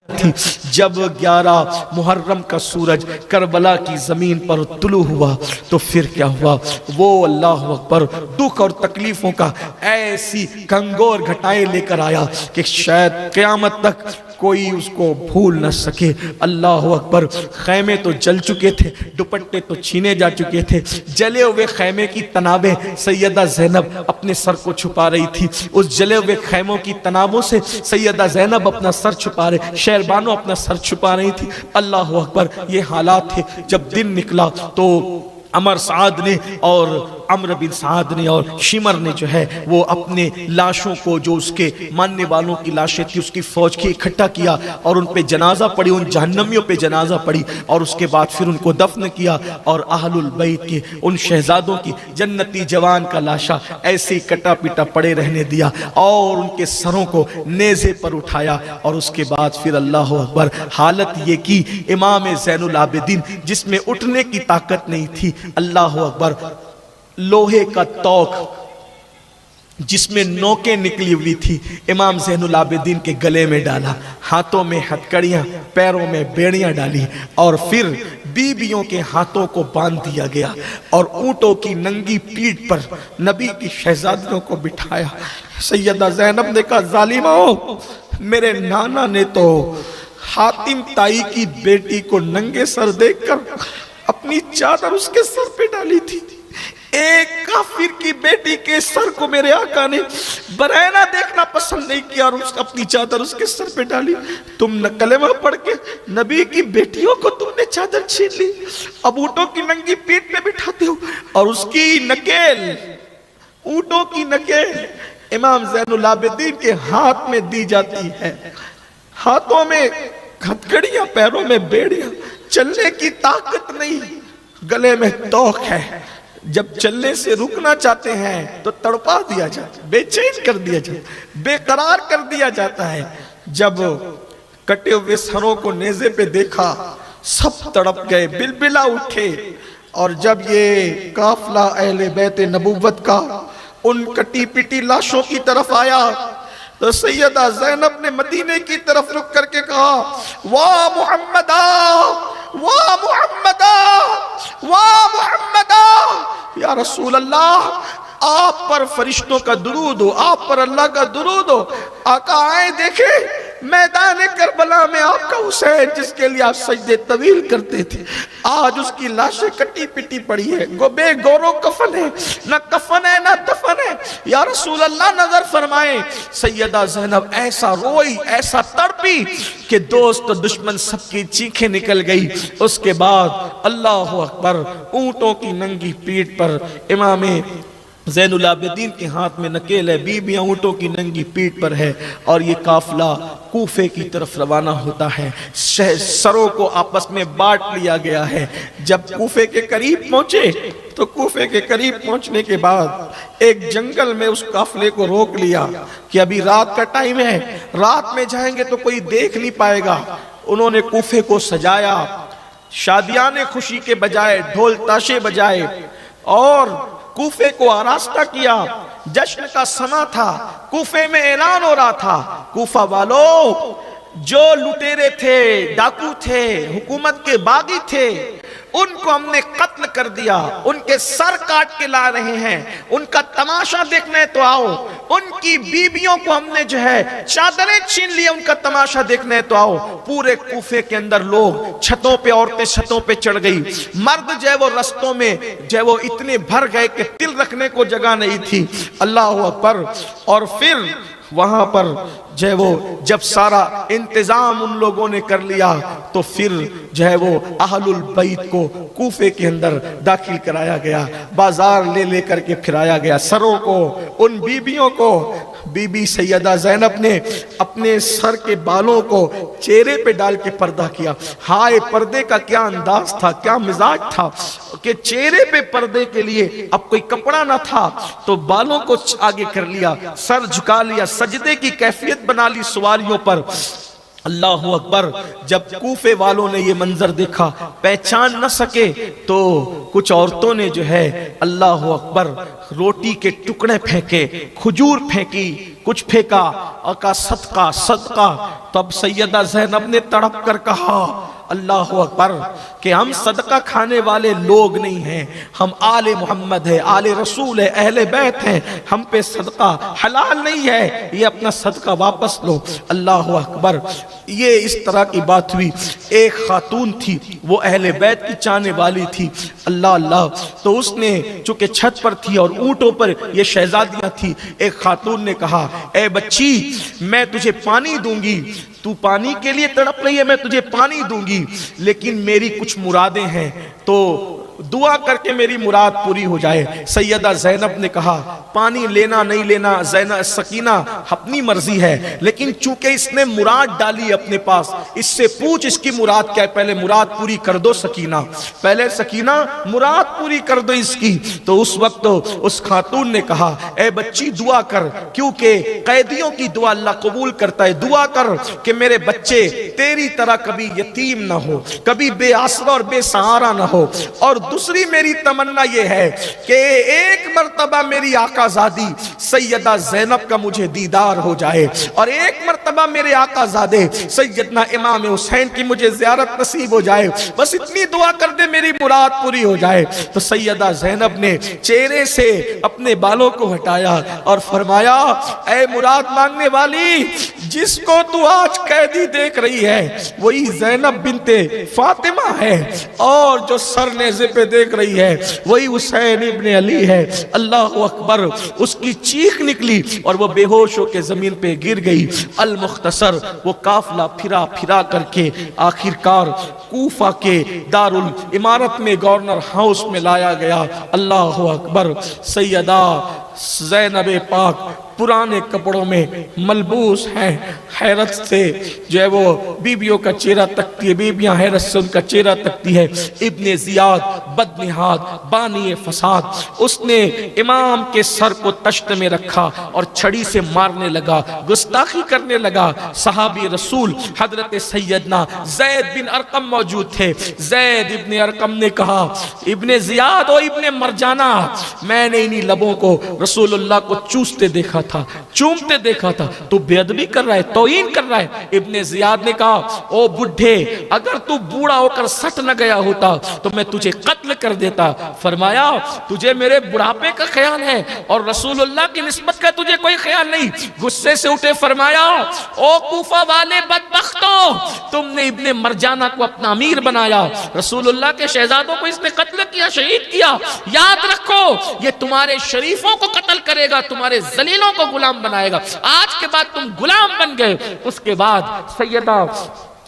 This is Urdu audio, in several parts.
تھی جب 11 محرم کا سورج کربلا کی زمین پر طلوع ہوا تو پھر کیا ہوا؟ وہ اللہ اکبر دکھ اور تکلیفوں کا ایسی کنگور گھٹائیں لے کر آیا کہ شاید قیامت تک کوئی اس کو بھول نہ سکے۔ اللہ اکبر، خیمے تو جل چکے تھے، دوپٹے تو چھینے جا چکے تھے، جلے ہوئے خیمے کی تنابیں سیدہ زینب اپنے سر کو چھپا رہی تھی، اس جلے ہوئے خیموں کی تنابوں سے سیدہ زینب اپنا سر چھپا رہے، شہربانو اپنا سر چھپا رہی تھی۔ اللہ اکبر، یہ حالات تھے۔ جب دن نکلا تو عمر سعد نے اور عمرو بن سعد نے اور شمر نے جو ہے وہ اپنے لاشوں کو، جو اس کے ماننے والوں کی لاشیں تھی، اس کی فوج کی اکٹھا کیا اور ان پہ جنازہ پڑھی، ان جہنمیوں پہ جنازہ پڑھی، اور اس کے بعد پھر ان کو دفن کیا، اور اہل البیت کے ان شہزادوں کی جنتی جوان کا لاشا ایسے ہی کٹا پیٹا پڑے رہنے دیا، اور ان کے سروں کو نیزے پر اٹھایا، اور اس کے بعد پھر اللہ اکبر حالت یہ کی امام زین العابدین جس میں اٹھنے کی طاقت نہیں تھی، اللہ اکبر، لوہے کا توق جس میں نوکیں نکلی ہوئی تھی امام زین العابدین کے گلے میں ڈالا، ہاتھوں میں ہتھکڑیاں، پیروں میں بیڑیاں ڈالی، اور پھر بیویوں کے ہاتھوں کو باندھ دیا گیا، اور اونٹوں کی ننگی پیٹھ پر نبی کی شہزادیوں کو بٹھایا۔ سیدہ زینب نے کہا، ظالموں، میرے نانا نے تو حاتم تائی کی بیٹی کو ننگے سر دیکھ کر اپنی چادر اس کے سر پہ ڈالی تھی، ایک کافر کی بیٹی کے سر کو میرے آقا نے برہنہ دیکھنا پسند نہیں کیا، اور اپنی چادر اس کے سر پہ ڈالی۔ تم نہ کلمہ پڑھ کے نبی کی بیٹیوں کو تم نے چادر چھین لی، اب اونٹوں کی ننگی پیٹھ پہ بٹھاتے ہو، اور اس کی نکیل، اونٹوں کی نکیل امام زین العابدین کے ہاتھ میں دی جاتی ہے، ہاتھوں میں ہتھکڑیاں، پیروں میں بیڑیاں، چلنے کی طاقت نہیں، گلے میں توق ہے، جب چلنے سے رکنا چاہتے ہیں تو تڑپا دیا جاتا ہے، بے چین کر دیا جاتا ہے، بے قرار کر دیا جاتا ہے۔ جب کٹے ہوئے سروں کو نیزے پہ دیکھا سب تڑپ گئے، بلبلا اٹھے، اور جب یہ قافلہ اہل بیت نبوت کا ان کٹی پٹی لاشوں کی طرف آیا تو سیدہ زینب نے مدینے کی طرف رک کر کے کہا، واہ محمدہ، واہ محمدہ، واہ محمدہ، یا رسول اللہ، آپ پر فرشتوں کا درود ہو، آپ پر اللہ کا درود ہو۔ آقا آئے دیکھیں میدان کربلا میں آپ کا حسین جس کے لیے آپ سجدے طویل کرتے تھے، آج اس کی لاشیں کٹی پٹی پڑی ہے، بے گورو کفن ہے، نہ کفن ہے نہ دفن ہے، یا رسول اللہ نظر فرمائیں۔ سیدہ زینب ایسا روئی، ایسا تڑپی کہ دوست و دشمن سب کی چیخیں نکل گئی۔ اس کے بعد اللہ اکبر، اونٹوں کی ننگی پیٹھ پر امام زین العابدین کے ہاتھ میں نکیل ہے، بیویاں اونٹوں کی ننگی پیٹھ پر ہے، اور یہ قافلہ کوفے کی طرف روانہ ہوتا ہے، سروں کو آپس میں بانٹ لیا گیا ہے۔ جب کوفے کے قریب پہنچے تو کوفے کے قریب پہنچنے کے بعد ایک جنگل میں اس قافلے کو روک لیا کہ ابھی رات کا ٹائم ہے، رات میں جائیں گے تو کوئی دیکھ نہیں پائے گا۔ انہوں نے کوفے کو سجایا، شادیانے خوشی کے بجائے ڈھول تاشے بجائے، اور کوفے کو آراستہ کیا، جشن کا سما تھا، کوفے میں اعلان ہو رہا تھا، کوفہ والو، جو لٹیرے تھے، ڈاکو تھے، حکومت کے باغی تھے، ان کو ہم نے قتل کر دیا، ان کے سر کاٹ کے لا رہے ہیں، ان کا تماشا دیکھنے تو آؤ، ان کی بیویوں کو ہم نے جو ہے چادریں چھین لی، ان کا تماشا دیکھنے تو آؤ۔ پورے کوفے کے اندر لوگ چھتوں پہ، عورتیں چھتوں پہ چڑھ گئی، مرد جو ہے وہ رستوں میں جو ہے وہ اتنے بھر گئے کہ تل رکھنے کو جگہ نہیں تھی۔ اللہ اکبر، اور پھر وہاں پر جو ہے وہ جب سارا انتظام ان لوگوں نے کر لیا تو پھر جو ہے وہ اہل البیت کو کوفے کے اندر داخل کرایا گیا، بازار لے لے کر کے پھرایا گیا، سروں کو، ان بیبیوں کو۔ بی بی سیدہ زینب نے اپنے سر کے بالوں کو چہرے پہ ڈال کے پردہ کیا۔ ہائے پردے کا کیا انداز تھا، کیا مزاج تھا کہ چہرے پہ پردے کے لیے اب کوئی کپڑا نہ تھا تو بالوں کو آگے کر لیا، سر جھکا لیا، سجدے کی کیفیت بنا لی سواریوں پر۔ اللہ اکبر. جب کوفے والوں نے یہ منظر دیکھا پہچان نہ سکے تو کچھ عورتوں نے جو ہے اللہ اکبر روٹی کے ٹکڑے پھینکے, کھجور پھینکی, کچھ پھینکا اور کہا صدقہ صدقہ. تب سیدہ زینب نے تڑپ کر کہا اللہ اکبر کہ ہم صدقہ کھانے والے لوگ نہیں ہیں, ہم آل محمد ہے, آل رسول ہے, اہل بیت ہیں, ہم پہ صدقہ حلال نہیں ہے, یہ اپنا صدقہ واپس لو. اللہ اکبر. یہ اس طرح کی بات ہوئی. ایک خاتون تھی وہ اہل بیت کی چاہنے والی تھی. اللہ اللہ. تو اس نے چونکہ چھت پر تھی اور اونٹوں پر یہ شہزادیاں تھی, ایک خاتون نے کہا اے بچی میں تجھے پانی دوں گی, تو پانی کے لیے تڑپ رہی ہے, میں تجھے پانی دوں گی, لیکن میری کچھ مرادیں ہیں تو دعا کر کے میری مراد پوری ہو جائے. سیدہ زینب نے کہا پانی لینا نہیں لینا زینب سکینہ اپنی مرضی ہے, لیکن چونکہ اس نے مراد ڈالی اپنے پاس, اس سے پوچھ اس کی مراد کیا ہے, پہلے مراد پوری کر دو سکینہ, پہلے سکینہ مراد پوری کر دو اس کی. تو اس وقت اس خاتون نے کہا اے بچی دعا کر, کیونکہ قیدیوں کی دعا اللہ قبول کرتا ہے, دعا کر کہ میرے بچے تیری طرح کبھی یتیم نہ ہو, کبھی بے آسرا اور بے سہارا نہ ہو. اور دوسری میری تمنا یہ ہے کہ ایک مرتبہ میری آقا زادی سیدہ زینب کا مجھے دیدار ہو جائے, اور ایک مرتبہ میرے آقا زادے سیدنا امام حسین کی مجھے زیارت نصیب ہو جائے, بس اتنی دعا کر دے میری مراد پوری ہو جائے. تو سیدہ زینب نے چہرے سے اپنے بالوں کو ہٹایا اور فرمایا اے مراد مانگنے والی, جس کو تو آج قیدی دیکھ رہی ہے وہی زینب بنت فاطمہ ہے, اور جو سر نیزے پہ دیکھ رہی ہے وہی حسین ابن علی ہے. اللہ اکبر. اس کی چیخ نکلی اور وہ بے ہوش ہو کے زمین پہ گر گئی. المختصر وہ قافلہ پھرا پھرا کر کے آخرکار کوفہ کے دارالعمارت میں گورنر ہاؤس میں لایا گیا. اللہ اکبر. سیدہ زینب پاک پرانے کپڑوں میں ملبوس ہیں, حیرت سے جو ہے وہ بیبیوں کا چہرہ تکتی ہے, بیبیاں حیرت سے ان کا چہرہ تکتی ہے. ابن زیاد بدنہاد بانی فساد, اس نے امام کے سر کو تشت میں رکھا اور چھڑی سے مارنے لگا, گستاخی کرنے لگا. صحابی رسول حضرت سیدنا زید بن ارقم موجود تھے. زید ابن ارقم نے کہا ابن زیاد و ابن مرجانہ, میں نے انہی لبوں کو رسول اللہ کو چوستے دیکھا تھا, چومتے دیکھا تھا, تو بے ادبی کر رہا ہے, توہین کر رہا ہے. ابن زیاد نے کہا او بڈھے, اگر تو بوڑھا ہو کر سٹ نہ گیا ہوتا تو میں تجھے قتل کر دیتا. فرمایا تجھے میرے بڑھاپے کا خیال ہے اور رسول اللہ کی نسبت کا تجھے کوئی خیال نہیں. غصے سے اٹھے, فرمایا او کوفہ والے بدبختوں, تم نے ابن مرجانہ کو اپنا امیر بنایا, رسول اللہ کے شہزادوں کو اس نے قتل کیا, شہید کیا. یاد رکھو یہ تمہارے شریفوں کو قتل کرے گا, تمہارے ذلیلوں کو غلام بنائے گا. آج کے بعد تم غلام بن گئے. اس کے بعد سیدہ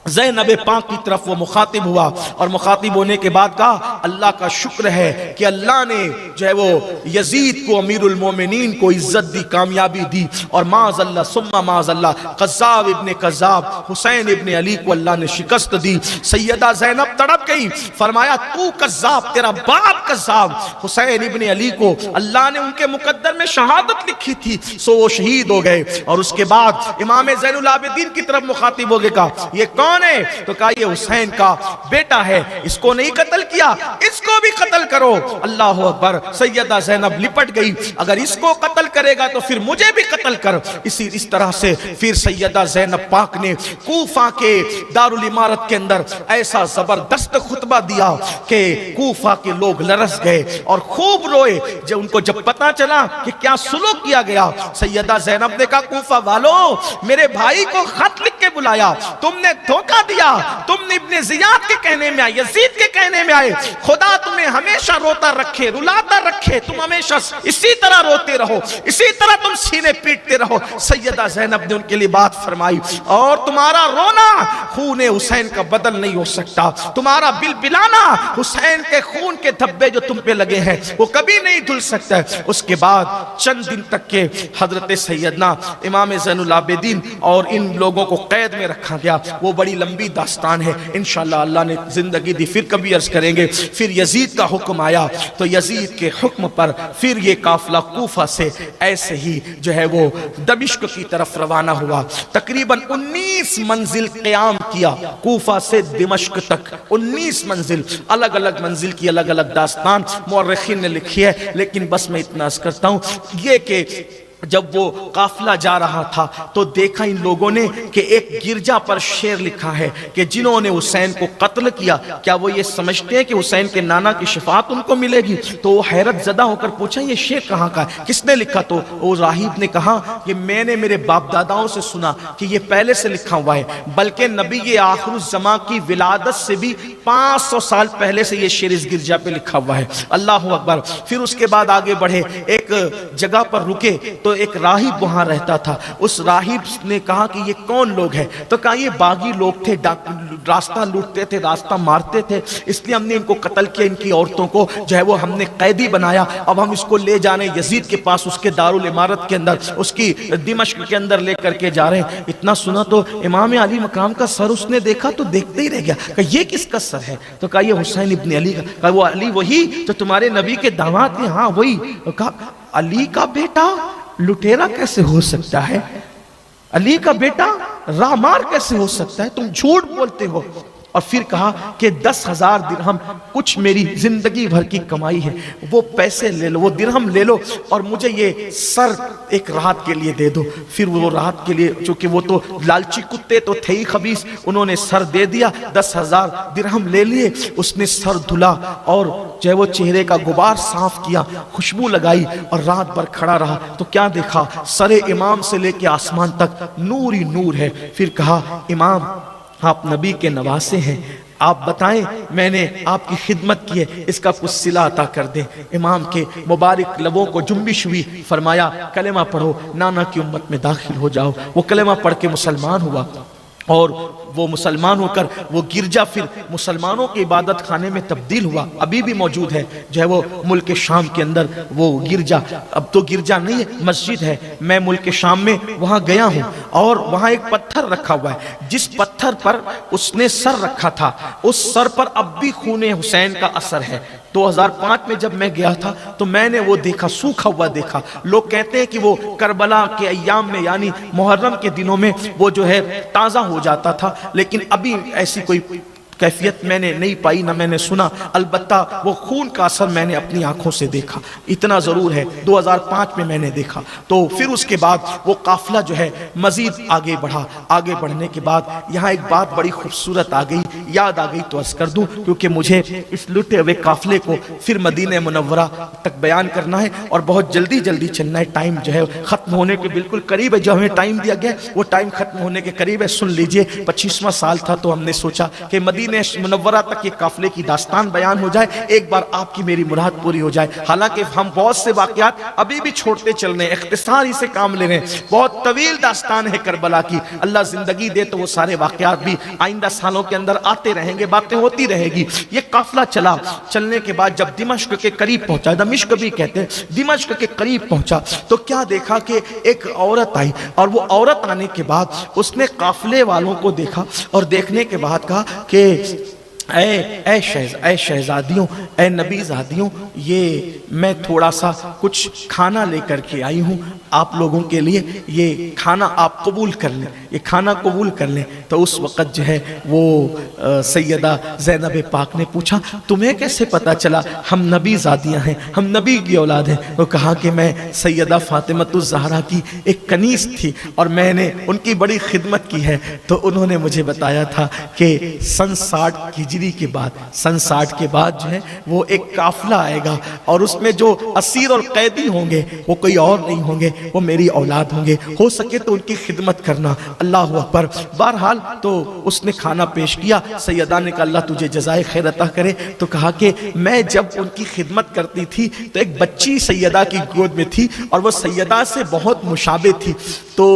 زینب پاک کی طرف وہ مخاطب ہوا, اور مخاطب ہونے کے بعد کہا اللہ کا شکر ہے کہ اللہ نے جو ہے وہ یزید کو امیر المومنین کو عزت دی, کامیابی دی, اور معاذ اللہ ثم معاذ اللہ قذاب ابن قذاب حسین ابن علی کو اللہ نے شکست دی. سیدہ زینب تڑپ گئی, فرمایا تو قذاب, تیرا باپ قذاب. حسین ابن علی کو اللہ نے ان کے مقدر میں شہادت لکھی تھی, سو وہ شہید ہو گئے. اور اس کے بعد امام زین العابدین کی طرف مخاطب ہو گئے, کہا یہ کون ہے؟ تو کہا یہ حسین کا بیٹا ہے, اس کو نہیں قتل کیا, اس کو بھی قتل کرو. اللہ اکبر. سیدہ زینب لپٹ گئی, اگر اس کو قتل کرے گا تو پھر مجھے بھی قتل کر. اس طرح سے پھر سیدہ زینب پاک نے کوفہ کے دارالعمارت کے اندر ایسا زبردست خطبہ دیا کہ کوفہ کے لوگ لرز گئے اور خوب روئے. جب پتا چلا کہ کیا سلوک کیا گیا, سیدہ زینب نے کہا کوفہ والو, میرے بھائی کو خط لکھ کے بلایا, تم نے دھوکہ دیا, تم نے ابن زیاد کے کہنے میں آئے, یزید کے کہنے میں آئے. خدا تمہیں ہمیشہ روتا رکھے, رلاتا رکھے, تم ہمیشہ اسی طرح روتے رہو, اسی طرح تم سینے پیٹتے رہو. سیدہ زینب نے ان کے لیے بات فرمائی, اور تمہارا رونا خون حسین کا بدل نہیں ہو سکتا, تمہارا بلبلانا حسین کے خون کے دھبے جو تم پہ لگے ہیں وہ کبھی نہیں دھل سکتا ہے. اس کے بعد چند دن تک کے حضرت سیدنا امام زین العابدین اور ان لوگوں کو قید میں رکھا گیا. وہ بڑی لمبی داستان ہے، انشاءاللہ اللہ نے زندگی دی پھر کبھی عرض کریں گے۔ پھر یزید کا حکم آیا تو یزید کے حکم پر پھر یہ قافلہ کوفہ سے ایسے ہی جو ہے وہ دمشق کی طرف روانہ ہوا۔ تقریباً 19 منزل قیام کیا کوفہ سے دمشق تک، 19 منزل، الگ الگ منزل کی الگ الگ داستان مورخین نے لکھی ہے، لیکن بس میں اتنا عرض کرتا ہوں یہ کہ جب وہ قافلہ جا رہا تھا تو دیکھا ان لوگوں نے کہ ایک گرجا پر شعر لکھا ہے کہ جنہوں نے حسین کو قتل کیا کیا وہ یہ سمجھتے ہیں کہ حسین کے نانا کی شفاعت ان کو ملے گی؟ تو وہ حیرت زدہ ہو کر پوچھا یہ شعر کہاں کا ہے، کس نے لکھا؟ تو وہ راہب نے کہا کہ میں نے میرے باپ داداؤں سے سنا کہ یہ پہلے سے لکھا ہوا ہے، بلکہ نبی آخر الزماں کی ولادت سے بھی 500 سال پہلے سے یہ شعر اس گرجا پہ لکھا ہوا ہے۔ اللہ اکبر۔ پھر اس کے بعد آگے بڑھے، ایک جگہ پر رکے تو ایک راہب وہاں رہتا تھا۔ اس راہب نے کہا کہ یہ کون لوگ ہیں؟ تو کہا یہ باغی لوگ تھے، راستہ لوٹتے تھے، راستہ مارتے تھے، اس لیے ہم نے ان کو قتل کیا، ان کی عورتوں کو جو ہے وہ ہم نے قیدی بنایا، اب ہم اس کو لے جانے یزید کے پاس، اس کے دارالامارت کے اندر، اس کی دمشق کے اندر لے کر کے جا رہے ہیں۔ اتنا سنا تو امام علی مقام کا سر اس نے دیکھا تو دیکھتے ہی رہ گیا، کہ یہ کس کا سر ہے؟ تو کہا یہ حسین ابن علی کا۔ کہا وہ علی وہی جو تمہارے نبی کے داماد تھے؟ ہاں وہی۔ کہا علی کا بیٹا لٹیرا کیسے ہو سکتا ہے؟ علی کا بیٹا رامار کیسے ہو سکتا ہے؟ تم جھوٹ بولتے ہو۔ اور پھر کہا کہ 10,000 درہم کچھ میری زندگی بھر کی کمائی ہے، وہ پیسے لے لو، وہ درہم لے لو اور مجھے یہ سر ایک رات کے لیے دے دو۔ پھر وہ رات کے لیے، چونکہ وہ تو لالچی کتے تو تھے ہی خبیث، انہوں نے سر دے دیا، 10,000 درہم لے لیے۔ اس نے سر دھلا اور جو ہے وہ چہرے کا غبار صاف کیا، خوشبو لگائی اور رات بھر کھڑا رہا تو کیا دیکھا؟ سر امام سے لے کے آسمان تک نور ہی نور ہے۔ پھر کہا امام آپ نبی کے نواسے ہیں، آپ بتائیں میں نے آپ کی خدمت کی ہے، اس کا کچھ صلہ عطا کر دیں۔ امام کے مبارک لبوں کو جنبش ہوئی، فرمایا کلمہ پڑھو، نانا کی امت میں داخل ہو جاؤ۔ وہ کلمہ پڑھ کے مسلمان ہوا اور وہ مسلمان ہو کر وہ گرجا پھر مسلمانوں کے عبادت خانے میں تبدیل ہوا، ابھی بھی موجود ہے جو ہے وہ ملک شام کے اندر وہ گرجا، اب تو گرجا نہیں ہے مسجد ہے۔ میں ملک شام میں وہاں گیا ہوں اور وہاں ایک پتھر رکھا ہوا ہے، جس پتھر پر اس نے سر رکھا تھا اس سر پر اب بھی خون حسین کا اثر ہے۔ 2005 میں جب میں گیا تھا تو میں نے وہ دیکھا، سوکھا ہوا دیکھا۔ لوگ کہتے ہیں کہ وہ کربلا کے ایام میں یعنی محرم کے دنوں میں وہ جو ہے تازہ ہو جاتا تھا، لیکن ابھی ایسی کوئی کیفیت میں نے نہیں پائی، نہ میں نے سنا، البتہ وہ خون کا اثر میں نے اپنی آنکھوں سے دیکھا، اتنا ضرور ہے 2005 میں نے دیکھا۔ تو پھر اس کے بعد وہ قافلہ جو ہے مزید آگے بڑھا، آگے بڑھنے کے بعد یہاں ایک بات بڑی خوبصورت آ گئی، یاد آ گئی تو عرض کر دوں، کیونکہ مجھے اس لٹے ہوئے قافلے کو پھر مدینہ منورہ تک بیان کرنا ہے اور بہت جلدی جلدی چلنا ہے، ٹائم جو ہے ختم ہونے کے بالکل قریب ہے، جو ہمیں ٹائم دیا گیا وہ ٹائم ختم ہونے کے قریب ہے۔ سن لیجئے 25واں سال تھا تو ہم نے سوچا کہ مدینہ منورہ تک یہ قافلے کی داستان بیان ہو جائے، ایک بار آپ کی میری مراد پوری ہو جائے۔ حالانکہ ہم بہت سے واقعات ابھی بھی چھوڑتے چل رہے ہیں، اختصار ہی سے کام لے رہے ہیں، بہت طویل داستان ہے کربلا کی، اللہ زندگی دے تو وہ سارے واقعات بھی آئندہ سالوں کے اندر آتے رہیں گے، باتیں ہوتی رہے گی۔ یہ قافلہ چلا، چلنے کے بعد جب دمشق کے قریب پہنچا، دمشق بھی کہتے ہیں، دمشق کے قریب پہنچا تو کیا دیکھا کہ ایک عورت آئی، اور وہ عورت آنے کے بعد اس نے قافلے والوں کو دیکھا اور دیکھنے کے بعد کہا کہ اے شہزادیوں، اے نبی زادیوں، یہ میں تھوڑا سا کچھ کھانا لے کر کے آئی ہوں آپ لوگوں کے لیے، یہ کھانا آپ قبول کر لیں، یہ کھانا قبول کر لیں۔ تو اس وقت جو ہے وہ سیدہ زینب پاک نے پوچھا تمہیں کیسے پتا چلا ہم نبی زادیاں ہیں، ہم نبی کی اولاد ہیں؟ وہ کہا کہ میں سیدہ فاطمۃ الزہرا کی ایک کنیز تھی اور میں نے ان کی بڑی خدمت کی ہے، تو انہوں نے مجھے بتایا تھا کہ سن 60 ہجری کے بعد، سن 60 کے بعد جو ہے وہ ایک قافلہ آئے گا اور اس میں جو اسیر اور قیدی ہوں گے وہ کوئی اور نہیں ہوں گے، وہ میری اولاد ہوں گے، ہو سکے تو ان کی خدمت کرنا۔ اللہ اکبر۔ بہرحال تو اس نے کھانا پیش کیا، سیدہ نے کہا اللہ تجھے جزائے خیر عطا کرے، تو کہا کہ میں جب ان کی خدمت کرتی تھی تو ایک بچی سیدہ کی گود میں تھی اور وہ سیدہ سے بہت مشابہ تھی، تو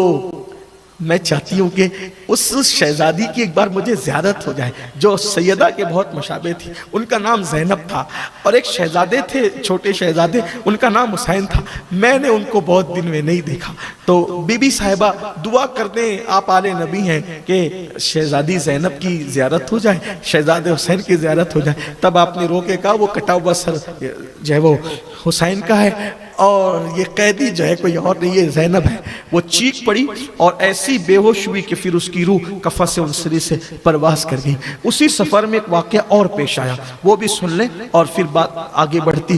میں چاہتی ہوں کہ اس شہزادی کی ایک بار مجھے زیارت ہو جائے جو سیدہ کے بہت مشابہ تھی. ان کا نام زینب تھا اور ایک شہزادے تھے چھوٹے شہزادے, ان کا نام حسین تھا. میں نے ان کو بہت دن میں نہیں دیکھا, تو بی بی صاحبہ دعا کر دیں, آپ آل نبی ہیں, کہ شہزادی زینب کی زیارت ہو جائے, شہزادے حسین کی زیارت ہو جائے. تب آپ نے رو کے کہا وہ کٹا ہوا سر جو ہے وہ حسین کا ہے اور یہ قیدی جو ہے کوئی اور نہیں, یہ زینب ہے. وہ چیخ پڑی اور ایسی بے ہوش ہوئی کہ پھر اس کی روح کفس انصری سے پرواز کر گئی. اسی سفر میں ایک واقعہ اور پیش آیا, وہ بھی سن لیں اور پھر بات آگے بڑھتی.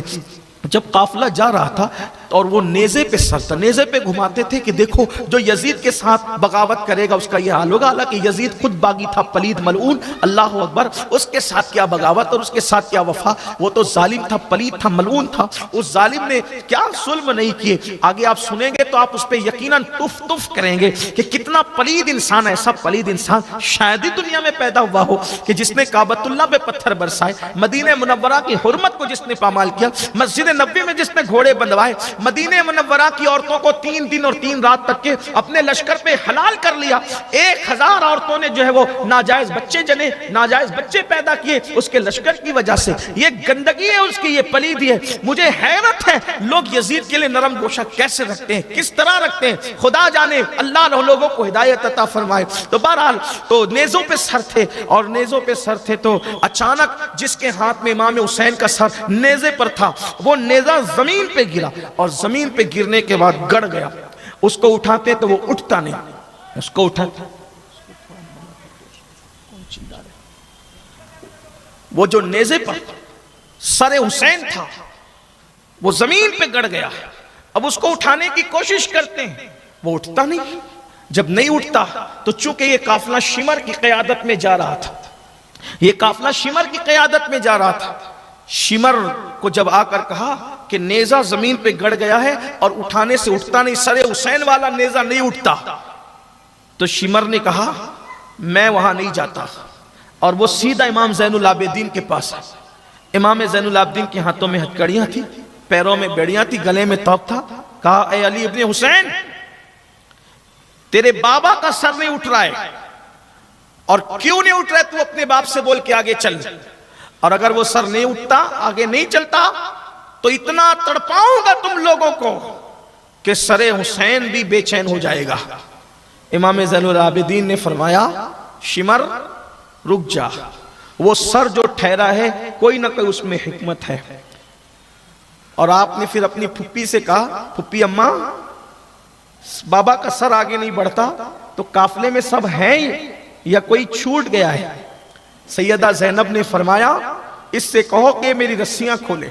جب قافلہ جا رہا تھا اور وہ نیزے پہ سر تھا, نیزے پہ گھماتے تھے کہ دیکھو جو یزید کے ساتھ بغاوت کرے گا اس کا یہ حال ہوگا. حالانکہ یزید خود باغی تھا, پلید ملعون, اللہ اکبر, اس کے ساتھ کیا بغاوت اور اس کے ساتھ کیا وفا. وہ تو ظالم تھا, پلید تھا, ملعون تھا. اس ظالم نے کیا ظلم نہیں کیے. آگے آپ سنیں گے تو آپ اس پہ یقیناً تف تف کریں گے کہ کتنا پلید انسان, ایسا پلید انسان شاید ہی دنیا میں پیدا ہوا ہو کہ جس نے کعبۃ اللہ پہ پتھر برسائے, مدینہ منورہ کی حرمت کو جس نے پامال کیا, مسجد نبی میں جس نے گھوڑے بندوائے, مدینہ منورہ کی عورتوں کو 3 دن اور 3 رات تک کے اپنے لشکر پہ حلال کر لیا. 1000 عورتوں نے جو ہے وہ ناجائز بچے جنے, ناجائز بچے پیدا کیے اس کے لشکر کی وجہ سے. یہ گندگی ہے اس کی, یہ پلیدی ہے. مجھے حیرت ہے لوگ یزید کے لیے نرم گوشہ کیسے رکھتے ہیں, کس طرح رکھتے ہیں, خدا جانے, اللہ لوگوں کو ہدایت عطا فرمائے. تو بہرحال تو نیزوں پہ سر تھے اور نیزوں پہ سر تھے تو اچانک جس کے ہاتھ میں امام حسین کا سر نیزے پر تھا وہ نیزہ زمین پہ گرا اور زمین پہ گرنے کے بعد گڑ گیا. اس کو اٹھاتے تو وہ اٹھتا نہیں, اس کو اٹھاتے وہ جو نیزے پر سر حسین تھا وہ زمین پہ گڑ گیا. اب اس کو اٹھانے کی کوشش کرتے ہیں, وہ اٹھتا نہیں. جب نہیں اٹھتا تو چونکہ یہ قافلہ شمر کی قیادت میں جا رہا تھا, یہ قافلہ شمر کی قیادت میں جا رہا تھا. شمر کو جب آ کر کہا کہ نیزہ زمین پہ گڑ گیا ہے اور اٹھانے سے اٹھتا نہیں, سر حسین والا نیزہ نہیں اٹھتا, تو شمر نے کہا میں وہاں نہیں جاتا. اور وہ سیدھا امام زین العابدین کے پاس ہے. امام زین العابدین کے ہاتھوں میں ہتھکڑیاں تھی, پیروں میں بیڑیاں تھی, گلے میں توق تھا. کہا اے علی ابن حسین, تیرے بابا کا سر نہیں اٹھ رہا ہے, اور کیوں نہیں اٹھ رہا ہے تو اپنے باپ سے بول کے آگے چل, اور اگر وہ سر نہیں اٹھتا, آگے نہیں چلتا, تو اتنا تڑپاؤں گا تم لوگوں کو کہ سر حسین بھی بے چین ہو جائے گا. امام زین العابدین نے فرمایا شمر رک جا, وہ سر جو ٹھہرا ہے کوئی نہ کوئی اس میں حکمت ہے. اور آپ نے پھر اپنی پھپھی سے کہا پھپھی اماں بابا کا سر آگے نہیں بڑھتا تو قافلے میں سب ہیں یا کوئی چھوٹ گیا ہے. سیدہ زینب نے فرمایا اس سے کہو کہ میری رسیاں کھولے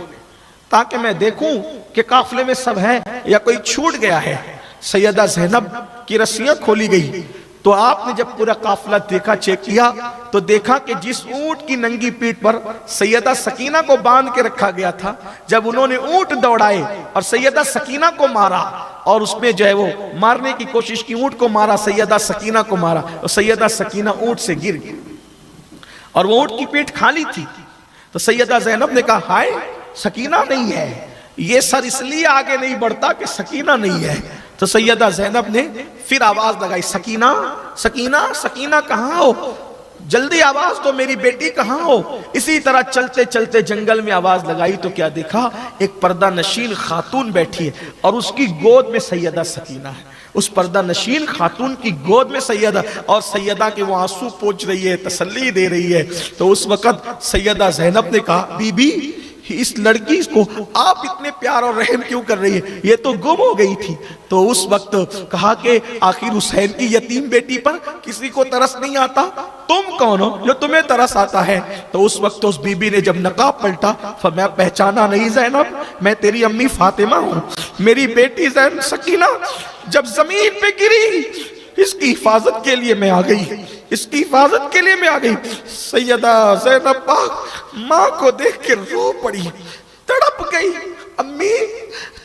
تاکہ میں دیکھوں کہ قافلے میں سب ہے یا کوئی چھوٹ گیا ہے. سیدہ زینب کی رسیاں کھولی گئی تو آپ نے جب پورا قافلہ دیکھا, چیک کیا تو دیکھا کہ جس اونٹ کی ننگی پیٹھ پر سیدہ سکینہ کو باندھ کے رکھا گیا تھا, جب انہوں نے اونٹ دوڑائے اور سیدہ سکینہ کو مارا اور اس میں جو ہے وہ مارنے کی کوشش کی, اونٹ کو مارا, سیدہ سکینہ کو مارا, اور سیدہ سکینہ اونٹ سے گر گئی اور وہ اونٹ کی پیٹھ خالی تھی. تو سیدہ زینب نے کہا ہائے سکینہ نہیں ہے, یہ سر اس لیے آگے نہیں بڑھتا کہ سکینہ نہیں ہے. تو سیدہ زینب نے پھر آواز لگائی سکینہ سکینہ سکینہ کہاں ہو, جلدی آواز دو, میری بیٹی کہاں ہو. اسی طرح چلتے چلتے جنگل میں آواز لگائی تو کیا دیکھا, ایک پردہ نشین خاتون بیٹھی ہے اور اس کی گود میں سیدہ سکینہ ہے. اس پردہ نشین خاتون کی گود میں سیدہ, اور سیدہ کے وہ آنسو پوچھ رہی ہے, تسلی دے رہی ہے. تو اس وقت سیدہ زینب نے کہا بی بی اس لڑکی کو آپ اتنے پیار اور رحم کیوں کر رہی ہے, یہ تو گم ہو گئی تھی. تو اس وقت کہا کہ آخر حسین کی یتیم بیٹی پر کسی کو ترس نہیں آتا, تم کون ہو جو تمہیں ترس آتا ہے. تو اس وقت اس بی بی نے جب نقاب پلٹا فرمایا پہچانا نہیں زینب, میں تیری امی فاطمہ ہوں, میری بیٹی زینب سکینہ جب زمین پہ گری اس کی حفاظت کے لیے میں آ گئی, اس کی حفاظت کے لیے میں آ گئی. سیدہ زینب پاک ماں کو دیکھ کے رو پڑی, تڑپ گئی. امی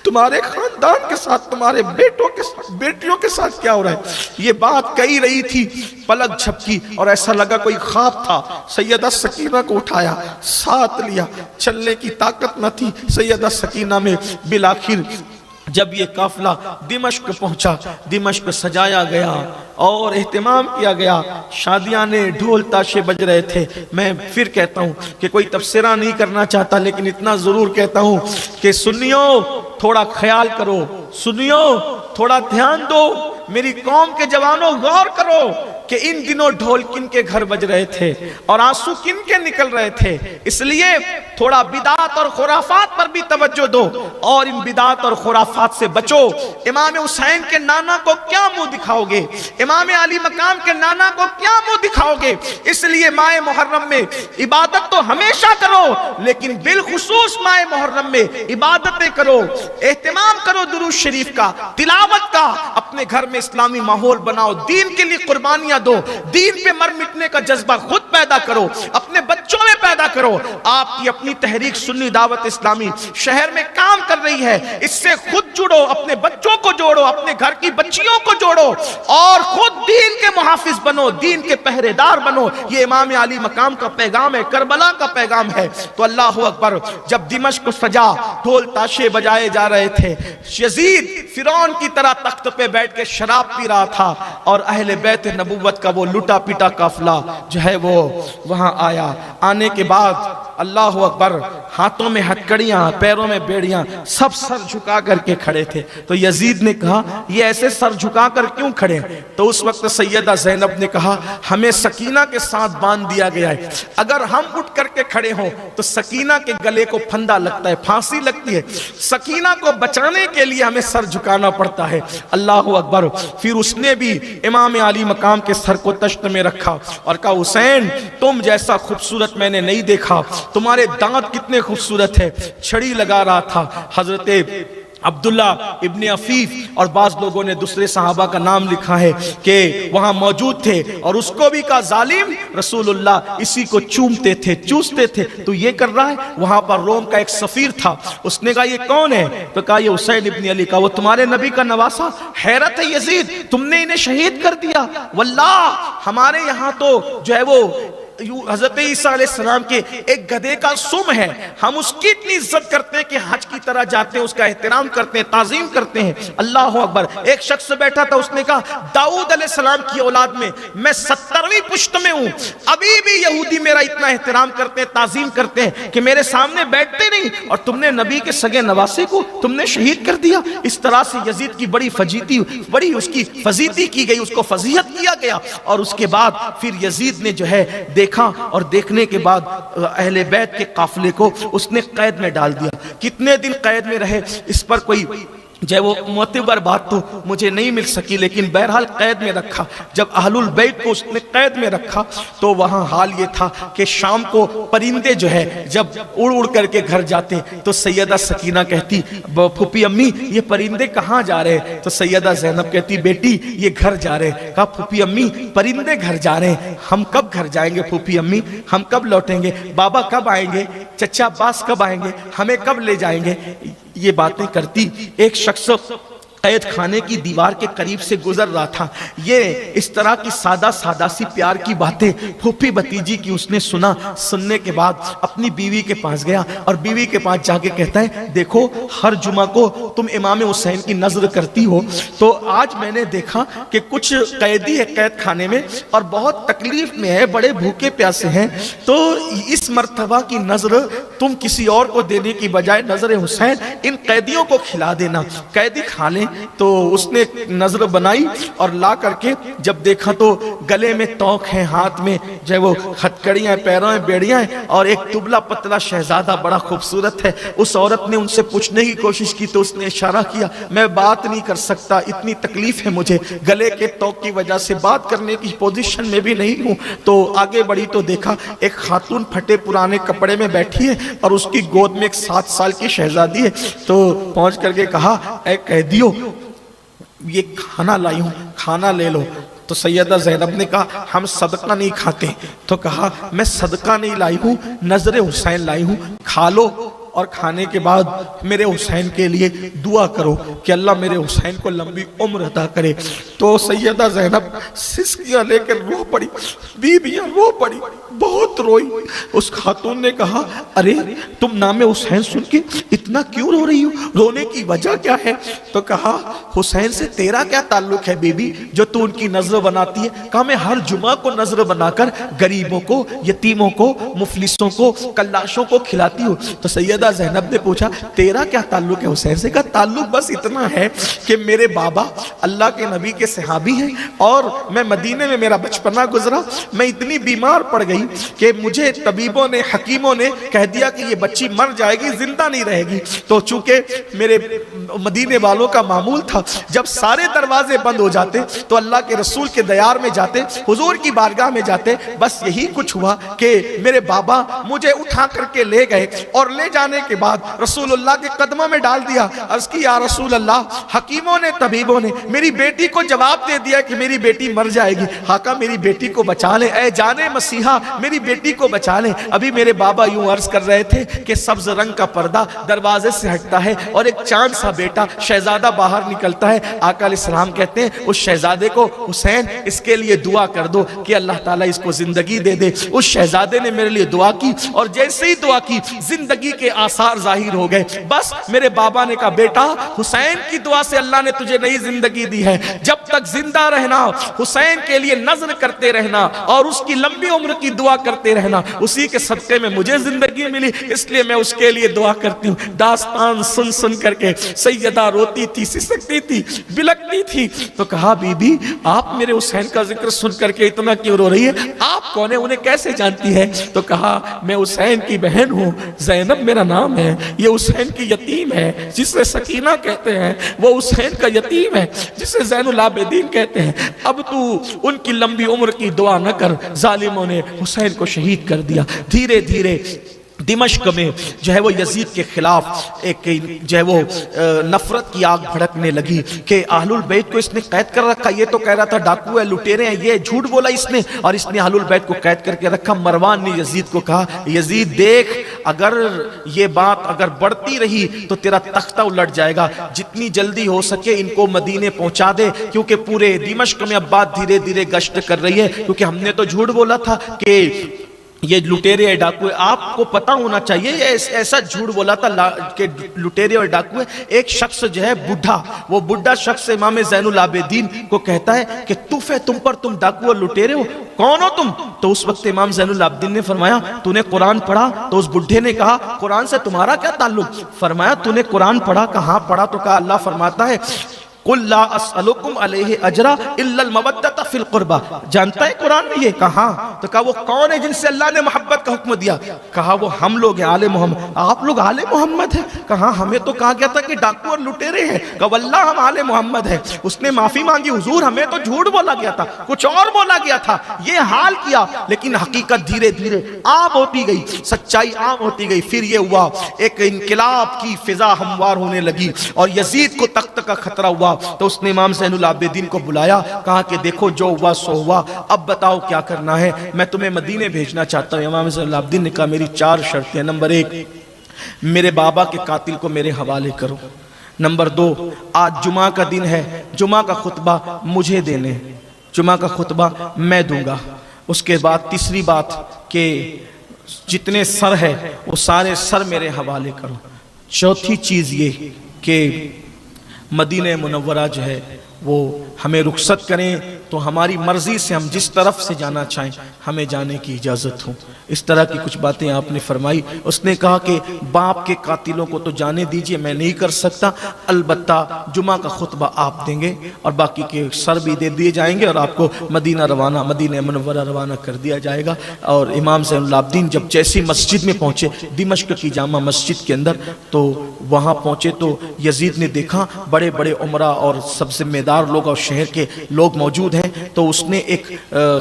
تمہارے خاندان کے ساتھ, تمہارے بیٹوں کے ساتھ, بیٹیوں کے ساتھ کیا ہو رہا ہے. یہ بات کہی رہی تھی, پلک جھپکی اور ایسا لگا کوئی خواب تھا. سیدہ سکینہ کو اٹھایا, ساتھ لیا, چلنے کی طاقت نہ تھی سیدہ سکینہ میں. بالآخر جب یہ قافلہ دمشق پہنچا، دمشق سجایا گیا اور اہتمام کیا گیا، شادیاں نے ڈھول تاشے بج رہے تھے۔ میں پھر کہتا ہوں کہ کوئی تبصرہ نہیں کرنا چاہتا، لیکن اتنا ضرور کہتا ہوں کہ سنیو تھوڑا خیال کرو، سنیو تھوڑا دھیان دو، میری قوم کے جوانوں غور کرو کہ ان دنوں ڈھول کن کے گھر بج رہے تھے اور آنسو کن کے نکل رہے تھے۔ اس لیے تھوڑا بدعات اور خرافات پر بھی توجہ دو اور ان بدعات اور خرافات سے بچو۔ امام حسین کے نانا کو کیا منہ دکھاؤ گے؟ امام علی مقام کے نانا کو کیا منہ دکھاؤ گے؟ اس لیے ماہ محرم میں عبادت تو ہمیشہ کرو، لیکن بالخصوص ماہ محرم میں عبادتیں کرو، اہتمام کرو درود شریف کا، تلاوت کا، اپنے گھر میں اسلامی ماحول بناؤ، دین کے لیے قربانیاں دو، دین پہ مر مٹنے کا جذبہ خود پیدا کرو، اپنے بچوں میں پیدا کرو۔ آپ کی اپنی تحریک سنی دعوت اسلامی شہر میں کام کر رہی ہے، اس سے خود جڑو، اپنے بچوں کو جوڑو، اپنے گھر کی بچیوں کو جوڑو اور خود دین کے محافظ بنو، دین کے پہرے دار بنو۔ یہ امام علی مقام کا پیغام ہے، کربلا کا پیغام ہے۔ تو اللہ اکبر، جب دمشق سجا، ڈھول تاشے بجائے جا رہے تھے، یزید فرعون کی طرح تخت پہ بیٹھ کے شراب پی رہا تھا اور اہل بیت نبوت کا وہ لٹا پیٹا قافلہ جو ہے وہ وہاں آیا۔ آنے کے بعد اللہ اکبر، ہاتھوں میں ہتکڑیاں، پیروں میں بیڑیاں، سب سر جھکا کر کے کھڑے تھے۔ تو یزید نے کہا یہ ایسے سر جھکا کر کیوں کھڑے؟ تو اس وقت سیدہ زینب نے کہا ہمیں سکینہ کے ساتھ باندھ دیا گیا ہے، اگر ہم اٹھ کر کے کھڑے ہوں تو سکینہ کے گلے کو پھندا لگتا ہے، پھانسی لگتی ہے، سکینہ کو بچانے کے لیے ہمیں سر جھکانا پڑتا ہے۔ اللہ اکبر۔ پھر اس نے بھی امام علی مقام کے سر کو تشت میں رکھا اور کہا حسین تم جیسا خوبصورت میں نے نہیں دیکھا، تمہارے دانت کتنے خوبصورت ہے۔ چھڑی لگا رہا تھا حضرت عبداللہ ابن عفیف، اور بعض لوگوں نے دوسرے صحابہ کا نام لکھا ہے کہ وہاں موجود تھے، اور اس کو بھی کہا ظالم، رسول اللہ اسی کو چومتے تھے، چوستے تھے، تو یہ کر رہا ہے۔ وہاں پر روم کا ایک سفیر تھا، اس نے کہا یہ کون ہے؟ تو کہا یہ حسین ابن علی کا، وہ تمہارے نبی کا نواسہ؟ حیرت ہے یزید، تم نے انہیں شہید کر دیا؟ واللہ ہمارے یہاں تو جو ہے وہ حضرت عیسیٰ علیہ السلام کے ایک گدھے کا سم ہے، ہم اس کی اتنی عزت کرتے ہیں کہ حج کی طرح جاتے ہیں، اس کا احترام کرتے ہیں، تعظیم کرتے ہیں۔ اللہ اکبر۔ ایک شخص بیٹھا تھا، اس نے کہا داؤد علیہ السلام کی اولاد میں 70ویں پشت میں ہوں، ابھی بھی یہودی میرا اتنا احترام کرتے ہیں، تعظیم کرتے ہیں کہ میرے سامنے بیٹھتے نہیں، اور تم نے نبی کے سگے نواسے کو تم نے شہید کر دیا۔ اس طرح سے یزید کی بڑی اس کی فضیتی کی گئی، اس کو فضیحت کیا گیا، اور اس کے بعد پھر یزید نے جو ہے دیکھا، اور دیکھنے کے بعد اہل بیت کے قافلے کو اس نے قید میں ڈال دیا۔ کتنے دن قید میں رہے اس پر کوئی جو وہ معتبر بات تو مجھے نہیں مل سکی، لیکن بہرحال قید میں رکھا۔ جب اہل البیت کو اس نے قید میں رکھا تو وہاں حال یہ تھا کہ شام کو پرندے جو ہے جب اڑ اڑ کر کے گھر جاتے تو سیدہ سکینہ کہتی پھوپھی امی یہ پرندے کہاں جا رہے ہیں؟ تو سیدہ زینب کہتی بیٹی یہ گھر جا رہے ہیں۔ کہا پھوپھی امی پرندے گھر جا رہے ہیں، ہم کب گھر جائیں گے پھوپھی امی؟ ہم کب لوٹیں گے؟ بابا کب آئیں گے؟ چچا عباس کب آئیں گے؟ ہمیں کب لے جائیں گے؟ یہ باتیں کرتی۔ ایک شخص قید خانے کی دیوار کے قریب سے گزر رہا تھا، یہ اس طرح کی سادہ سی پیار کی باتیں پھوپھی بھتیجی کی اس نے سنا۔ سننے کے بعد اپنی بیوی کے پاس گیا اور بیوی کے پاس جا کے کہتا ہے دیکھو ہر جمعہ کو تم امام حسین کی نظر کرتی ہو، تو آج میں نے دیکھا کہ کچھ قیدی ہے قید خانے میں اور بہت تکلیف میں ہے، بڑے بھوکے پیاسے ہیں، تو اس مرتبہ کی نظر تم کسی اور کو دینے کی بجائے نظر حسین ان قیدیوں کو کھلا دینا، قیدی کھا لیں۔ تو اس نے نظر بنائی اور لا کر کے جب دیکھا تو گلے میں توق ہے، ہاتھ میں جو ہے وہ ہتکڑیاں، پیروں میں بیڑیاں ہیں، اور ایک دبلا پتلا شہزادہ بڑا خوبصورت ہے۔ اس عورت نے ان سے پوچھنے کی کوشش کی تو اس نے اشارہ کیا میں بات نہیں کر سکتا، اتنی تکلیف ہے مجھے، گلے کے توق کی وجہ سے بات کرنے کی پوزیشن میں بھی نہیں ہوں۔ تو آگے بڑھی تو دیکھا ایک خاتون پھٹے پرانے کپڑے میں بیٹھی ہے اور اس کی گود میں ایک 7 سال کی شہزادی ہے۔ تو پہنچ کر کے کہا اے قیدیو یہ کھانا لائی ہوں، کھانا لے لو۔ تو سیدہ زینب نے کہا ہم صدقہ نہیں کھاتے، تو کہا میں صدقہ نہیں لائی ہوں، نظر حسین لائی ہوں، کھا لو اور کھانے کے بعد میرے حسین کے لیے دعا کرو کہ اللہ میرے حسین کو لمبی عمر عطا کرے۔ تو سیدہ زینب سسکیاں لے کر رو پڑی، بیویاں رو پڑی، بہت روئی۔ اس خاتون نے کہا ارے تم نام حسین سن کے اتنا کیوں رو رہی ہو، رونے کی وجہ کیا ہے؟ تو کہا حسین سے تیرا کیا تعلق ہے بی بی جو تو ان کی نظر بناتی ہے؟ کہا میں ہر جمعہ کو نظر بنا کر غریبوں کو، یتیموں کو، مفلسوں کو، کلاشوں کو کھلاتی ہوں۔ تو سیدہ زینب نے پوچھا تیرا کیا تعلق ہے حسین سے؟ کہا تعلق بس اتنا ہے کہ میرے بابا اللہ کے نبی کے صحابی ہیں اور میں مدینے میں میرا بچپنا گزرا، میں اتنی بیمار پڑ گئی کہ مجھے طبیبوں نے، حکیموں نے کہہ دیا کہ یہ بچی مر جائے گی، زندہ نہیں رہے گی۔ تو چونکہ میرے مدینے والوں کا معمول تھا جب سارے دروازے بند ہو جاتے تو اللہ کے رسول کے دیار میں جاتے، حضور کی بارگاہ میں جاتے، بس یہی کچھ ہوا کہ میرے بابا مجھے اٹھا کر کے لے گئے اور لے جانے کے بعد رسول اللہ کے قدموں میں ڈال دیا۔ عرض کی یا رسول اللہ حکیموں نے، طبیبوں نے میری بیٹی کو جواب دے دیا کہ میری بیٹی مر جائے گی، آقا میری بیٹی کو بچا لیں، اے جانے مسیحا میری بیٹی کو بچا لیں۔ ابھی میرے بابا یوں عرض کر رہے تھے کہ سبز رنگ کا پردہ دروازے سے ہٹتا ہے اور ایک چاند سا بیٹا شہزادہ باہر نکلتا ہے۔ آقا علیہ السلام کہتے ہیں اس شہزادے کو حسین اس کے لیے دعا کر دو کہ اللہ تعالیٰ اس کو زندگی دے دے۔ اس شہزادے نے میرے لیے دعا کی اور جیسے ہی دعا کی زندگی کے آثار ظاہر ہو گئے۔ بس میرے بابا نے کہا بیٹا حسین کی دعا سے اللہ نے تجھے نئی زندگی دی ہے، جب تک زندہ رہنا حسین کے لیے نظر کرتے رہنا اور اس کی لمبی عمر کی دعا کرتے رہنا، اسی کے صدقے میں مجھے زندگی ملی، اس لیے میں اس کے لیے دعا کرتی ہوں۔ داستان سن سن کر کے سیدہ روتی تھی، سسکتی تھی، بلکتی تھی۔ تو کہا بی بی آپ میرے حسین کا ذکر سن کر کے اتنا کیوں رو رہی ہے؟ آپ کون ہیں، انہیں کیسے جانتی ہے؟ تو کہا میں حسین کی بہن ہوں، زینب میرا نام ہے، یہ حسین کی یتیم ہے جسے سکینہ کہتے ہیں، وہ حسین کا یتیم ہے جسے زین العابدین کہتے ہیں۔ اب تو ان کی لمبی عمر کی دعا نہ کر، ظالموں نے حسین کو شہید کر دیا۔ دھیرے دھیرے دمشق میں جو ہے وہ یزید کے خلاف ایک جو ہے وہ نفرت کی آگ بھڑکنے لگی کہ اہل البیت کو اس نے قید کر رکھا۔ یہ تو کہہ رہا تھا ڈاکو ہے، لٹیرے ہیں، یہ جھوٹ بولا اس نے، اور اس نے اہل البیت کو قید کر کے رکھا۔ مروان نے یزید کو کہا یزید دیکھ اگر یہ بات اگر بڑھتی رہی تو تیرا تختہ الٹ جائے گا، جتنی جلدی ہو سکے ان کو مدینے پہنچا دے، کیونکہ پورے دمشق میں اب بات دھیرے دھیرے گشت کر رہی ہے، کیونکہ ہم نے تو جھوٹ بولا تھا کہ یہ لٹیرے اور ڈاکو ہے۔ آپ کو پتا ہونا چاہیے یہ ایسا جھوٹ بولا تھا کہ لٹیرے اور ڈاکو ہے۔ ایک شخص جو ہے بڈھا، وہ بڈھا شخص امام زین العابدین کو کہتا ہے کہ تف ہے تم پر، تم ڈاکو اور لٹیرے ہو، کون ہو تم؟ تو اس وقت امام زین العابدین نے فرمایا تو نے قرآن پڑھا؟ تو اس بڈھے نے کہا قرآن سے تمہارا کیا تعلق؟ فرمایا تو نے قرآن پڑھا؟ کہاں پڑھا؟ تو کہا اللہ فرماتا ہے قُلْ لَا أَسْأَلُكُمْ عَلَيْهِ أَجْرًا إِلَّا الْمَوَدَّةَ فِي الْقُرْبَى۔ جانتا ہے قرآن میں یہ؟ کہاں؟ تو کہا وہ کون ہے جن سے اللہ نے محبت کا حکم دیا؟ کہا وہ ہم لوگ ہیں، آل محمد۔ آپ لوگ آل محمد ہیں؟ کہا ہمیں تو کہا گیا تھا کہ ڈاکو اور لٹیرے ہیں۔ کہا واللہ ہم آل محمد ہیں۔ اس نے معافی مانگی حضور ہمیں تو جھوٹ بولا گیا تھا، کچھ اور بولا گیا تھا، یہ حال کیا، لیکن حقیقت دھیرے دھیرے عام ہوتی گئی، سچائی عام ہوتی گئی۔ پھر یہ ہوا ایک انقلاب کی فضا ہموار ہونے لگی اور یزید کو تخت کا خطرہ ہوا۔ تو اس نے امام زین العابدین کو بلایا، کہا کہ دیکھو جو ہوا سو ہوا، اب بتاؤ کیا کرنا ہے، میں تمہیں مدینے بھیجنا چاہتا ہوں۔ امام زین العابدین نے کہا میری 4 شرطیں، نمبر 1 میرے بابا کے قاتل کو میرے حوالے کرو، نمبر 2 آج جمعہ کا دن ہے، جمعہ کا خطبہ مجھے دینے، جمعہ کا خطبہ میں دوں گا، اس کے بعد تیسری بات کہ جتنے سر ہے وہ سارے سر میرے حوالے کرو، چوتھی چیز یہ کہ مدینہ منورہ جو ہے وہ ہمیں رخصت کریں تو ہماری مرضی سے ہم جس طرف سے جانا چاہیں ہمیں جانے کی اجازت ہو۔ اس طرح کی کچھ باتیں آپ نے فرمائی۔ اس نے کہا کہ باپ کے قاتلوں کو تو جانے دیجئے، میں نہیں کر سکتا، البتہ جمعہ کا خطبہ آپ دیں گے اور باقی کے سر بھی دے دیے جائیں گے اور آپ کو مدینہ منورہ روانہ کر دیا جائے گا۔ اور امام زین العابدین جب جیسی مسجد میں پہنچے، دمشق کی جامع مسجد کے اندر، تو وہاں پہنچے تو یزید نے دیکھا بڑے بڑے عمرہ اور سب ذمہ دار لوگ اور شہر کے لوگ موجود ہیں، تو اس نے ایک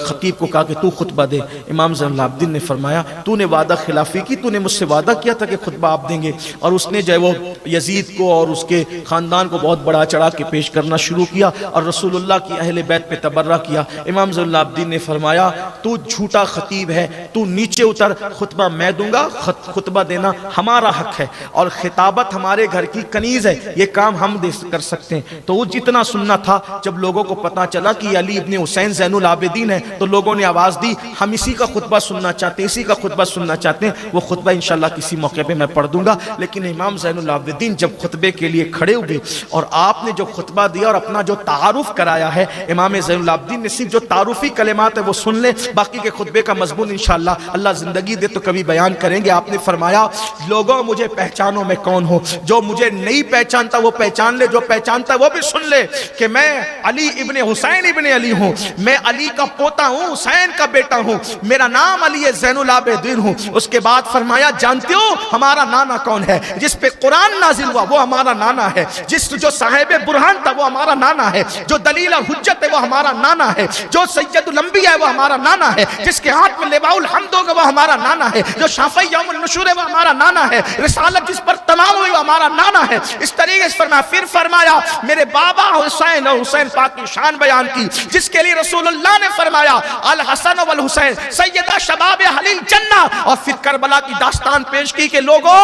خطیب کو کہا کہ تو خطبہ دے۔ امام زین العابدین نے فرمایا تو نے وعدہ خلافی کی، تو نے مجھ سے وعدہ کیا تھا کہ خطبہ آپ دیں گے، اور اس نے جو ہے وہ یزید کو اور اس کے خاندان کو بہت بڑا چڑھا کے پیش کرنا شروع کیا اور رسول اللہ کی اہل بیت پہ تبرہ کیا۔ امام زین العابدین نے فرمایا تو جھوٹا خطیب ہے، تو نیچے اتر، خطبہ میں دوں گا، خطبہ دینا ہمارا حق ہے اور خطابت ہمارے گھر کی کنیز ہے، یہ کام ہم کر سکتے ہیں۔ تو وہ جتنا سننا تھا، جب لوگوں کو پتا چلا کہ علی ابن حسین زین العابدین ہے تو لوگوں نے آواز دی ہم اسی کا خطبہ سننا چاہتے ہیں، اسی کا خطبہ سننا چاہتے ہیں۔ وہ خطبہ انشاءاللہ کسی موقع پہ میں پڑھ دوں گا۔ لیکن امام زین العابدین جب خطبے کے لیے کھڑے ہوئے اور آپ نے جو خطبہ دیا اور اپنا جو تعارف کرایا ہے، امام زین العابدین نے صرف جو تعارفی کلمات ہے وہ سن لے، باقی کے خطبے کا مضمون انشاءاللہ اللہ زندگی دے تو کبھی بیان کریں گے۔ آپ نے فرمایا لوگوں مجھے پہچانو میں کون ہوں، جو مجھے نہیں پہچانتا وہ پہچان لے، جو پہچانتا وہ بھی سن لے کہ میں علی ابن حسین ابن علی ہوں، میں علی کا پوتا ہوں، حسین کا بیٹا ہوں، میرا نام علی زین العابدین ہوں۔ اس کے بعد فرمایا جانتے ہو ہمارا نانا کون ہے؟ جس پہ قرآن نازل ہوا وہ ہمارا نانا ہے، جو صاحب برہان تھا وہ ہمارا نانا ہے، جو دلیل حجت ہے وہ ہمارا نانا ہے، جو سید الانبیاء ہے وہ ہمارا نانا ہے، جس کے ہاتھ میں لواء الحمد ہوگا وہ ہمارا نانا ہے، جو شافعی یوم النشور ہے وہ ہمارا نانا ہے، رسالت جس پر تمام ہوئی وہ ہمارا نانا ہے۔ اس طریقے سے فرمایا، پھر فرمایا میرے بابا حسین اور حسین پاک کی شان بیان کی، جس کے لیے رسول اللہ نے فرمایا الحسن والحسین سیدہ شباب اہل الجنہ، اور پھر کربلا کی داستان پیش کی کہ لوگوں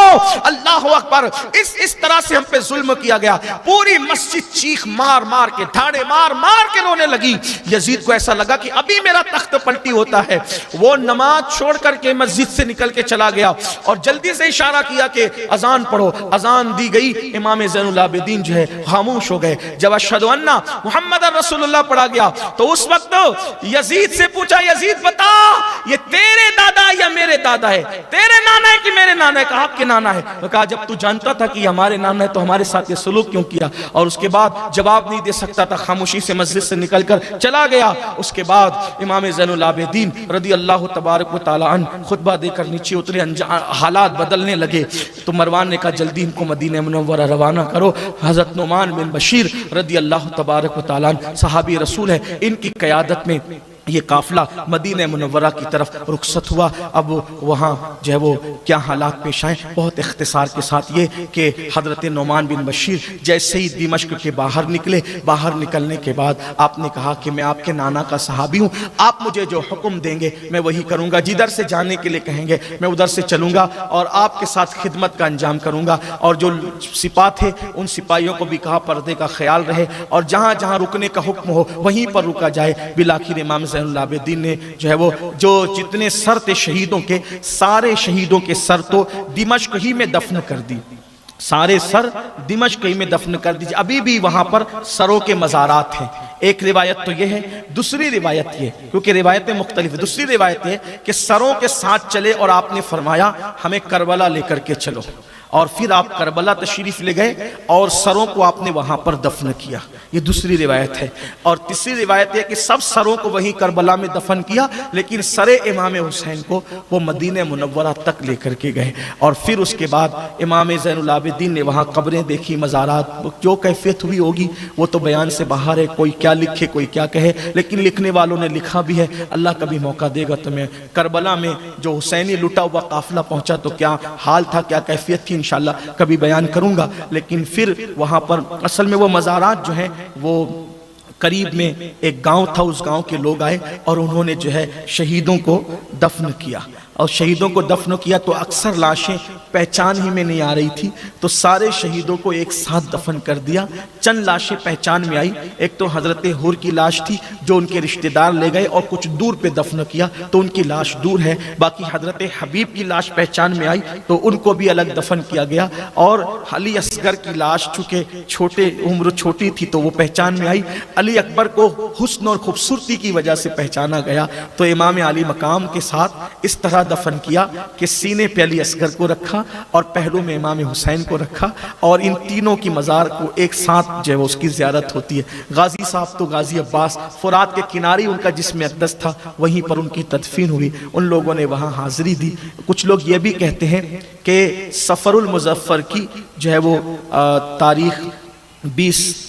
اللہ اکبر اس طرح سے ہم پہ ظلم کیا گیا۔ پوری مسجد چیخ مار مار کے دھاڑے مار مار کے رونے لگی۔ یزید کو ایسا لگا کہ ابھی میرا تخت پلٹی ہوتا ہے، وہ نماز چھوڑ کر کے مسجد سے نکل کے چلا گیا اور جلدی سے اشارہ کیا کہ اذان پڑھو۔ اذان دی گئی، امام زین العابدین جو ہے خاموش ہو گئے۔ جب اشہد ان محمد رسول اللہ پڑھا گیا تو اس وقت یزید سے پوچھا یزید بتا یہ تیرے دادا یا میرے دادا ہے، تیرے نانا ہے کہ میرے نانا ہے؟ کہا کہ نانا ہے۔ وہ کہا جب تو جانتا تھا کہ ہمارے نانا ہے تو ہمارے ساتھ یہ سلوک کیوں کیا؟ اور اس کے بعد جواب نہیں دے سکتا تھا، خاموشی سے مسجد سے نکل کر چلا گیا۔ اس کے بعد امام زین العابدین رضی اللہ تبارک و تعالی عنہ خطبہ دے کر نیچے اترے، حالات بدلنے لگے تو مروان نے کہا جلدی ان کو مدینہ منورہ روانہ کرو۔ حضرت نعمان بن بشیر رضی اللہ تبارک و تعالی عنہ صحابی رسول ہے، ان کی قیادت میں یہ قافلہ مدینہ منورہ کی طرف رخصت ہوا۔ اب وہاں جو ہے وہ کیا حالات پیش آئیں، بہت اختصار کے ساتھ یہ کہ حضرت نعمان بن بشیر جیسے ہی دمشق کے باہر نکلے، باہر نکلنے کے بعد آپ نے کہا کہ میں آپ کے نانا کا صحابی ہوں، آپ مجھے جو حکم دیں گے میں وہی کروں گا، جدھر سے جانے کے لیے کہیں گے میں ادھر سے چلوں گا اور آپ کے ساتھ خدمت کا انجام کروں گا۔ اور جو سپاہ تھے ان سپاہیوں کو بھی کہا پردے کا خیال رہے اور جہاں جہاں رکنے کا حکم ہو وہیں پر رکا جائے۔ بالآخر امام زین العابدین نے جو ہے وہ جو جتنے سر تھے شہیدوں کے، سارے شہیدوں کے سر تو دمشق ہی میں دفن کر دی، سارے سر دمشق ہی میں دفن کر دیجئے۔ ابھی بھی وہاں پر سروں کے مزارات ہیں۔ ایک روایت تو یہ ہے، دوسری روایت یہ، کیونکہ روایتیں مختلف ہیں، دوسری روایت یہ کہ سروں کے ساتھ چلے اور آپ نے فرمایا ہمیں کربلا لے کر کے چلو، اور پھر آپ کربلا تشریف لے گئے اور سروں کو آپ نے وہاں پر دفن کیا۔ یہ دوسری روایت ہے۔ اور تیسری روایت ہے کہ سب سروں کو وہیں کربلا میں دفن کیا، لیکن سر امام حسین کو وہ مدینہ منورہ تک لے کر کے گئے۔ اور پھر اس کے بعد امام زین العابدین نے وہاں قبریں دیکھی، مزارات، جو کیفیت ہوئی ہوگی وہ تو بیان سے باہر ہے، کوئی کیا لکھے کوئی کیا کہے، لیکن لکھنے والوں نے لکھا بھی ہے۔ اللہ کبھی موقع دے گا تو میں کربلا میں جو حسینی لٹا ہوا قافلہ پہنچا تو کیا حال تھا، کیا کیفیت تھی، انشاءاللہ کبھی بیان کروں گا۔ لیکن پھر وہاں پر اصل میں وہ مزارات جو ہیں وہ قریب میں ایک گاؤں تھا، اس گاؤں کے لوگ آئے اور انہوں نے جو ہے شہیدوں کو دفن کیا، اور شہیدوں کو دفن کیا تو اکثر لاشیں پہچان ہی میں نہیں آ رہی تھی، تو سارے شہیدوں کو ایک ساتھ دفن کر دیا۔ چند لاشیں پہچان میں آئی، ایک تو حضرت حر کی لاش تھی جو ان کے رشتہ دار لے گئے اور کچھ دور پہ دفن کیا تو ان کی لاش دور ہے، باقی حضرت حبیب کی لاش پہچان میں آئی تو ان کو بھی الگ دفن کیا گیا، اور علی اصغر کی لاش چونکہ چھوٹے عمر چھوٹی تھی تو وہ پہچان میں آئی، علی اکبر کو حسن اور خوبصورتی کی وجہ سے پہچانا گیا تو امام علی مقام کے ساتھ اس طرح دفن کیا کہ سینے پہ علی اصغر کو رکھا اور پہلو میں امام حسین کو رکھا، اور ان تینوں کی مزار کو ایک ساتھ جو ہے اس کی زیارت ہوتی ہے۔ غازی صاحب تو غازی عباس فرات کے کنارے ان کا جسم اقدس تھا، وہیں پر ان کی تدفین ہوئی، ان لوگوں نے وہاں حاضری دی۔ کچھ لوگ یہ بھی کہتے ہیں کہ سفر المظفر کی جو ہے وہ تاریخ 20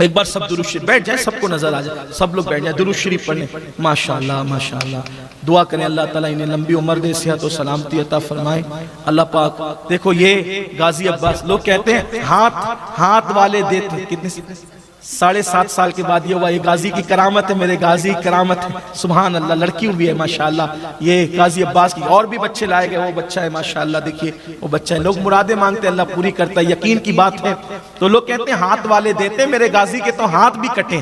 ایک بار سب درود شریف بیٹھ جائیں، سب کو نظر آ جائے، سب لوگ بیٹھ جائیں، درود شریف پڑھیں. ماشاءاللہ ماشاءاللہ. دعا کریں اللہ تعالیٰ انہیں لمبی عمر دے، صحت و سلامتی عطا فرمائے اللہ پاک. دیکھو یہ غازی عباس، لوگ کہتے ہیں ہاتھ والے دیتے. کتنے 7.5 سال کے بعد یہ ہوا. یہ غازی کی کرامت ہے، میرے غازی کی کرامت ہے. سبحان اللہ. لڑکی ہوئی ہے ماشاءاللہ. یہ غازی عباس کی اور بھی بچے لائے گئے. وہ بچہ ہے ماشاءاللہ، دیکھیے وہ بچہ ہے. لوگ مرادیں مانگتے ہیں، اللہ پوری کرتا ہے، یقین کی بات ہے. تو لوگ کہتے ہیں ہاتھ والے دیتے، میرے غازی کے تو ہاتھ بھی کٹے،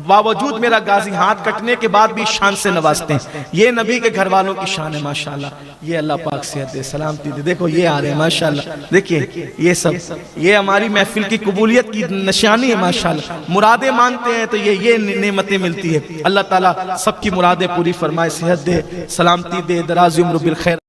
باوجود میرا غازی ہاتھ کٹنے کے بعد بھی شان سے نوازتے ہیں. یہ نبی کے گھر والوں کی شان ہے ماشاءاللہ. یہ اللہ پاک صحت دے، سلامتی دے. دیکھو یہ آ رہے ہیں ماشاءاللہ. دیکھیے یہ سب، یہ ہماری محفل کی قبولیت کی نشانی ہے ماشاءاللہ. مرادیں مانتے ہیں تو یہ نعمتیں ملتی ہے. اللہ تعالیٰ سب کی مرادیں پوری فرمائے، صحت دے، سلامتی دے، دراز عمر بالخیر.